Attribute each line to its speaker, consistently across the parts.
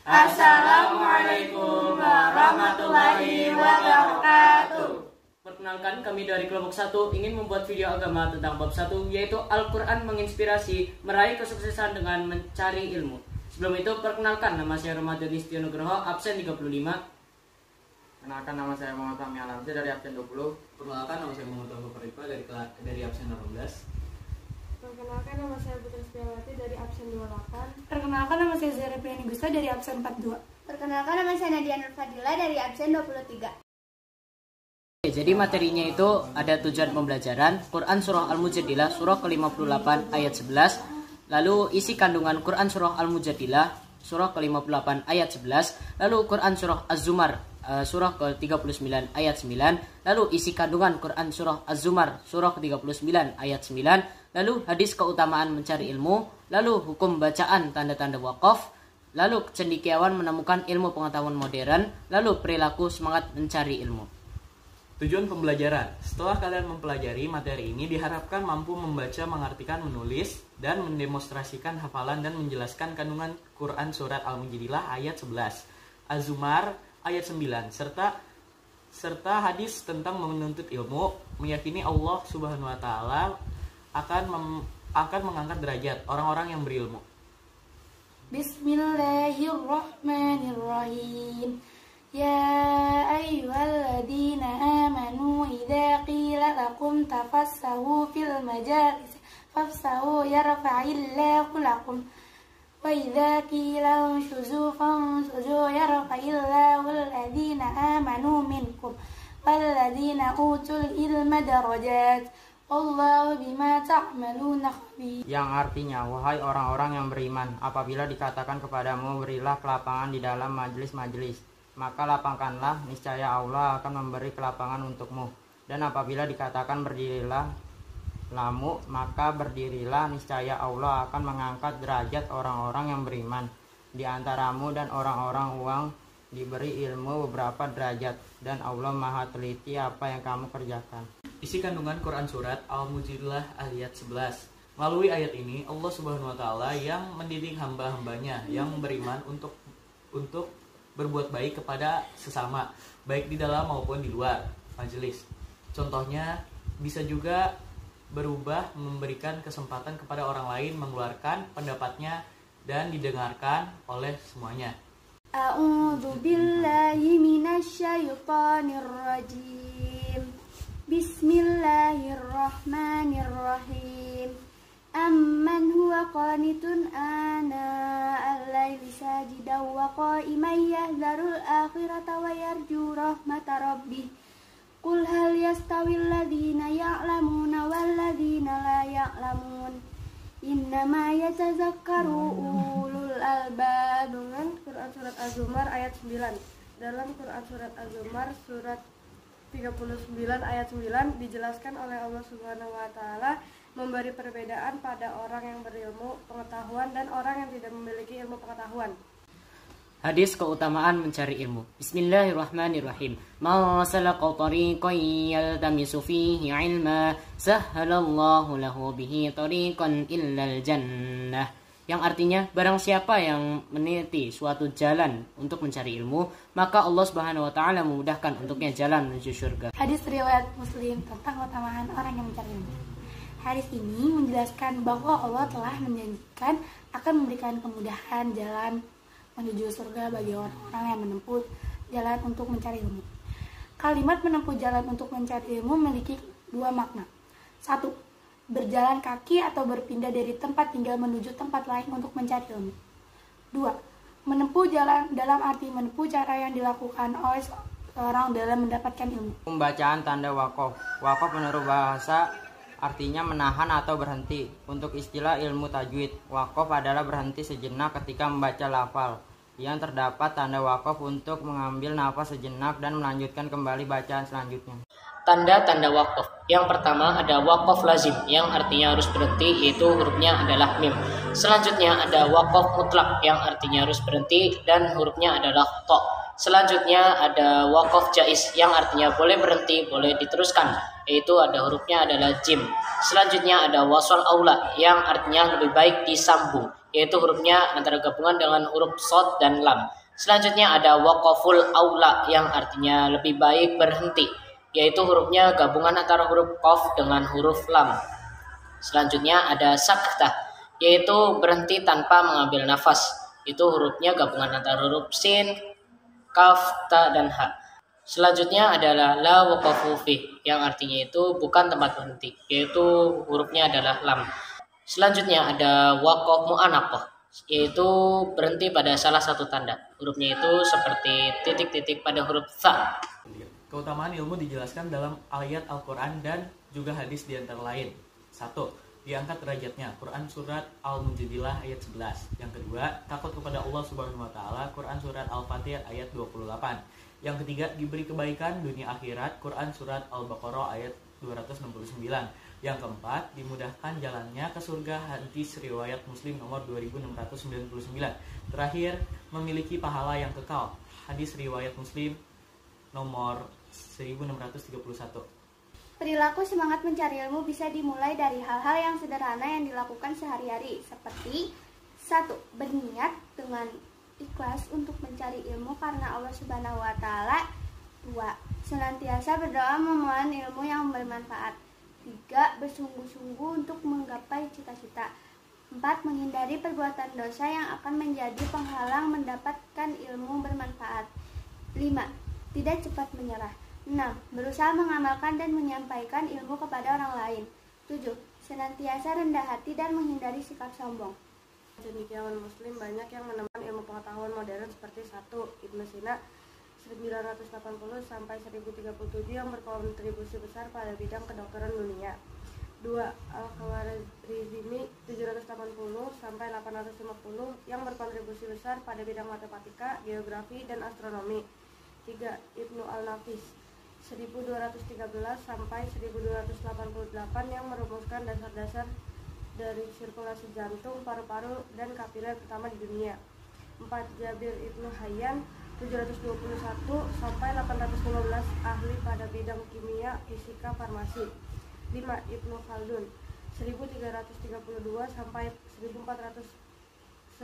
Speaker 1: Assalamualaikum warahmatullahi wabarakatuh.
Speaker 2: Perkenalkan, kami dari kelompok 1 ingin membuat video agama tentang bab 1, yaitu Al-Quran menginspirasi meraih kesuksesan dengan mencari ilmu. Sebelum itu, perkenalkan, nama saya Ramadan Istio Nugroho, absen 35.
Speaker 3: Kenalkan, nama saya Muhammad Fahmi Alamsyah dari absen 20.
Speaker 4: Perkenalkan, nama saya Muhammad Taufiq Farifa dari absen 18.
Speaker 5: Perkenalkan, nama saya Putri Setiawati dari absen 28.
Speaker 6: Perkenalkan, nama saya Zara Priani Gusta dari absen 42.
Speaker 7: Perkenalkan, nama saya Nadia Nur Fadila dari absen 23.
Speaker 2: Jadi materinya itu ada tujuan pembelajaran Quran Surah Al-Mujadilah Surah ke-58 ayat 11. Lalu isi kandungan Quran Surah Al-Mujadilah Surah ke-58 ayat 11. Lalu Quran Surah Az-Zumar Surah ke-39 ayat 9. Lalu isi kandungan Quran Surah Az-Zumar Surah ke-39 ayat 9. Lalu hadis keutamaan mencari ilmu. Lalu hukum bacaan tanda-tanda wakaf. Lalu cendekiawan menemukan ilmu pengetahuan modern. Lalu perilaku semangat mencari ilmu.
Speaker 4: Tujuan pembelajaran. Setelah kalian mempelajari materi ini, diharapkan mampu membaca, mengartikan, menulis, dan mendemonstrasikan hafalan dan menjelaskan kandungan Quran Surat Al-Mujadilah ayat 11, Az-Zumar ayat 9, serta hadis tentang menuntut ilmu, meyakini Allah Subhanahu wa Ta'ala akan mengangkat derajat orang-orang yang berilmu.
Speaker 6: Bismillahirrahmanirrahim. Ya ayyuhalladzina amanu idza qila lakum tafassahu fil majalis fafsahu yarfa'illahu lakum wa idza qila unshuzu fanshuzu yarfa'illahu alladzina amanu minkum walladzina utul ilma darajat wallahu bima ta'maluna khabir.
Speaker 3: Yang artinya, wahai orang-orang yang beriman, apabila dikatakan kepadamu berilah kelapangan di dalam majelis-majelis, maka lapangkanlah, niscaya Allah akan memberi kelapangan untukmu. Dan apabila dikatakan berdirilah lamu, maka berdirilah, niscaya Allah akan mengangkat derajat orang-orang yang beriman di antaramu, dan orang-orang uang diberi ilmu beberapa derajat, dan Allah maha teliti apa yang kamu kerjakan.
Speaker 4: Isi kandungan Quran Surat Al-Mujadilah ayat 11. Melalui ayat ini, Allah Subhanahu wa Ta'ala yang mendidik hamba-hambanya yang beriman untuk berbuat baik kepada sesama, baik di dalam maupun di luar majelis. Contohnya bisa juga berubah memberikan kesempatan kepada orang lain mengeluarkan pendapatnya dan didengarkan oleh semuanya.
Speaker 7: A'udzu billahi minasyaitonir rajim. Bismillahirrahmanirrahim. Amman huwa qanitun ana al-laili sajidan wa qa'iman yahdharul akhirata wa yarju rahmata rabbih. Qul hal yastawil ladzina ya'lamuna wal ladzina la ya'lamun. Innama yatazakkaru ulul albab.
Speaker 5: Dengan Quran Surat Az-Zumar ayat 9. Dalam Quran Surat Az-Zumar surat 39 ayat 9 dijelaskan oleh Allah Subhanahu wa Ta'ala memberi perbedaan pada orang yang berilmu pengetahuan dan orang yang tidak memiliki ilmu pengetahuan.
Speaker 2: Hadis keutamaan mencari ilmu. Bismillahirrahmanirrahim. Man salaka tariqan yaltamisu fihi ilma sahhalallahu lahu bihi tariqan illal jannah. Yang artinya, barang siapa yang meniti suatu jalan untuk mencari ilmu, maka Allah Subhanahu wa Ta'ala memudahkan untuknya jalan menuju surga.
Speaker 6: Hadis riwayat Muslim tentang keutamaan orang yang mencari ilmu. Hadis ini menjelaskan bahwa Allah telah menjanjikan akan memberikan kemudahan jalan menuju surga bagi orang-orang yang menempuh jalan untuk mencari ilmu. Kalimat menempuh jalan untuk mencari ilmu memiliki dua makna. 1. Berjalan kaki atau berpindah dari tempat tinggal menuju tempat lain untuk mencari ilmu. 2. Menempuh jalan dalam arti menempuh cara yang dilakukan oleh seorang dalam mendapatkan ilmu.
Speaker 3: Pembacaan tanda wakaf. Wakaf menurut bahasa artinya menahan atau berhenti. Untuk istilah ilmu tajwid, wakaf adalah berhenti sejenak ketika membaca lafal, yang terdapat tanda wakaf untuk mengambil nafas sejenak dan melanjutkan kembali bacaan selanjutnya.
Speaker 2: Tanda-tanda wakaf. Yang pertama ada wakaf lazim, yang artinya harus berhenti, yaitu hurufnya adalah mim. Selanjutnya ada wakaf mutlak, yang artinya harus berhenti dan hurufnya adalah to. Selanjutnya ada wakaf jaiz, yang artinya boleh berhenti, boleh diteruskan, yaitu ada hurufnya adalah jim. Selanjutnya ada wasal aula, yang artinya lebih baik disambung, yaitu hurufnya antara gabungan dengan huruf shad dan lam. Selanjutnya ada waqaful aula yang artinya lebih baik berhenti, yaitu hurufnya gabungan antara huruf qaf dengan huruf lam. Selanjutnya ada saktah, yaitu berhenti tanpa mengambil nafas. Itu hurufnya gabungan antara huruf sin, kaf, ta, dan ha. Selanjutnya adalah la waqafu fi yang artinya itu bukan tempat berhenti, yaitu hurufnya adalah lam. Selanjutnya ada waqaf mu'anaqah, yaitu berhenti pada salah satu tanda. Hurufnya itu seperti titik-titik pada huruf tha.
Speaker 4: Keutamaan ilmu dijelaskan dalam ayat Al-Quran dan juga hadis di antara lain. 1. Diangkat derajatnya, Quran surat Al-Mujadilah ayat 11. Yang kedua, takut kepada Allah Subhanahu wa taala, Quran surat Al-Fatih ayat 28. Yang ketiga, diberi kebaikan dunia akhirat, Quran surat Al-Baqarah ayat 269. Yang keempat, dimudahkan jalannya ke surga, hadis riwayat Muslim nomor 2699. Terakhir, memiliki pahala yang kekal, hadis riwayat Muslim nomor 1631.
Speaker 7: Perilaku semangat mencari ilmu bisa dimulai dari hal-hal yang sederhana yang dilakukan sehari-hari, seperti 1. Berniat dengan ikhlas untuk mencari ilmu karena Allah Subhanahu wa taala. 2. Senantiasa berdoa memohon ilmu yang bermanfaat. 3. Bersungguh-sungguh untuk menggapai cita-cita. 4. Menghindari perbuatan dosa yang akan menjadi penghalang mendapatkan ilmu bermanfaat. 5. Tidak cepat menyerah. 6. Berusaha mengamalkan dan menyampaikan ilmu kepada orang lain. 7. Senantiasa rendah hati dan menghindari sikap sombong.
Speaker 5: Cendekiawan Muslim banyak yang menemukan ilmu pengetahuan modern seperti 1. Ibnu Sina 980 sampai 1037 yang berkontribusi besar pada bidang kedokteran dunia. 2. Al-Khwarizmi 780 sampai 850 yang berkontribusi besar pada bidang matematika, geografi, dan astronomi. 3. Ibnu Al-Nafis 1213 sampai 1288 yang merumuskan dasar-dasar dari sirkulasi jantung, paru-paru, dan kapiler pertama di dunia. 4. Jabir Ibnu Hayyan 721 sampai 815 ahli pada bidang kimia, fisika, farmasi. 5. Ibnu Khaldun 1332 sampai 1406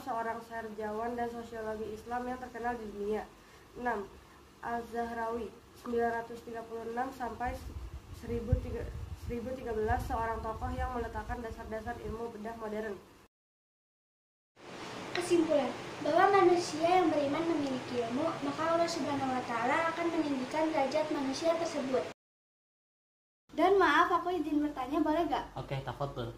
Speaker 5: seorang sarjana dan sosiologi Islam yang terkenal di dunia. 6. Al-Zahrawi 936 sampai 1013 seorang tokoh yang meletakkan dasar-dasar ilmu bedah modern.
Speaker 6: Kesimpulan, bahwa manusia yang beriman memiliki ilmu, maka Allah Subhanahu wa taala akan meninggikan derajat manusia tersebut.
Speaker 7: Dan maaf, aku izin bertanya, boleh gak?
Speaker 2: Oke, tafadhol.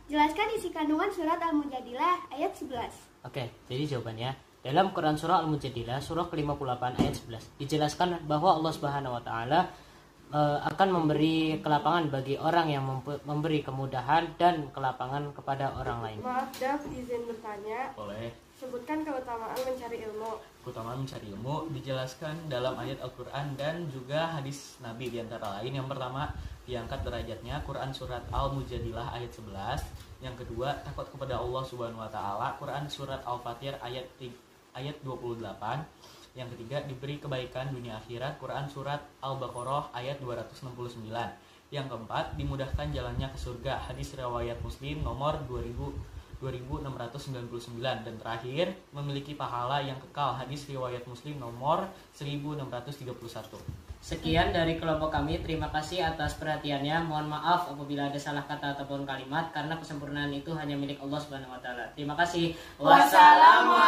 Speaker 7: Jelaskan isi kandungan surat Al-Mujadilah ayat 11.
Speaker 2: Oke, jadi jawabannya dalam Quran surah Al-Mujadilah surah ke-58 ayat 11 dijelaskan bahwa Allah Subhanahu wa taala akan memberi kelapangan bagi orang yang memberi kemudahan dan kelapangan kepada orang lain.
Speaker 5: Maaf, Dav, izin bertanya.
Speaker 4: Boleh.
Speaker 5: Sebutkan keutamaan mencari ilmu.
Speaker 4: Keutamaan mencari ilmu dijelaskan dalam ayat Al-Quran dan juga hadis Nabi di antara lain. Yang pertama, diangkat derajatnya, Quran surat Al-Mujadilah ayat 11. Yang kedua, takut kepada Allah Subhanahu wa taala, Quran surat Al-Fatih ayat 28. Yang ketiga, diberi kebaikan dunia akhirat, Quran surat Al-Baqarah ayat 269. Yang keempat, dimudahkan jalannya ke surga, hadis riwayat Muslim nomor 2699. Dan terakhir, memiliki pahala yang kekal, hadis riwayat Muslim nomor 1631.
Speaker 2: Sekian dari kelompok kami, terima kasih atas perhatiannya. Mohon maaf apabila ada salah kata ataupun kalimat, karena kesempurnaan itu hanya milik Allah Subhanahu wa taala. Terima kasih.
Speaker 1: Wassalamualaikum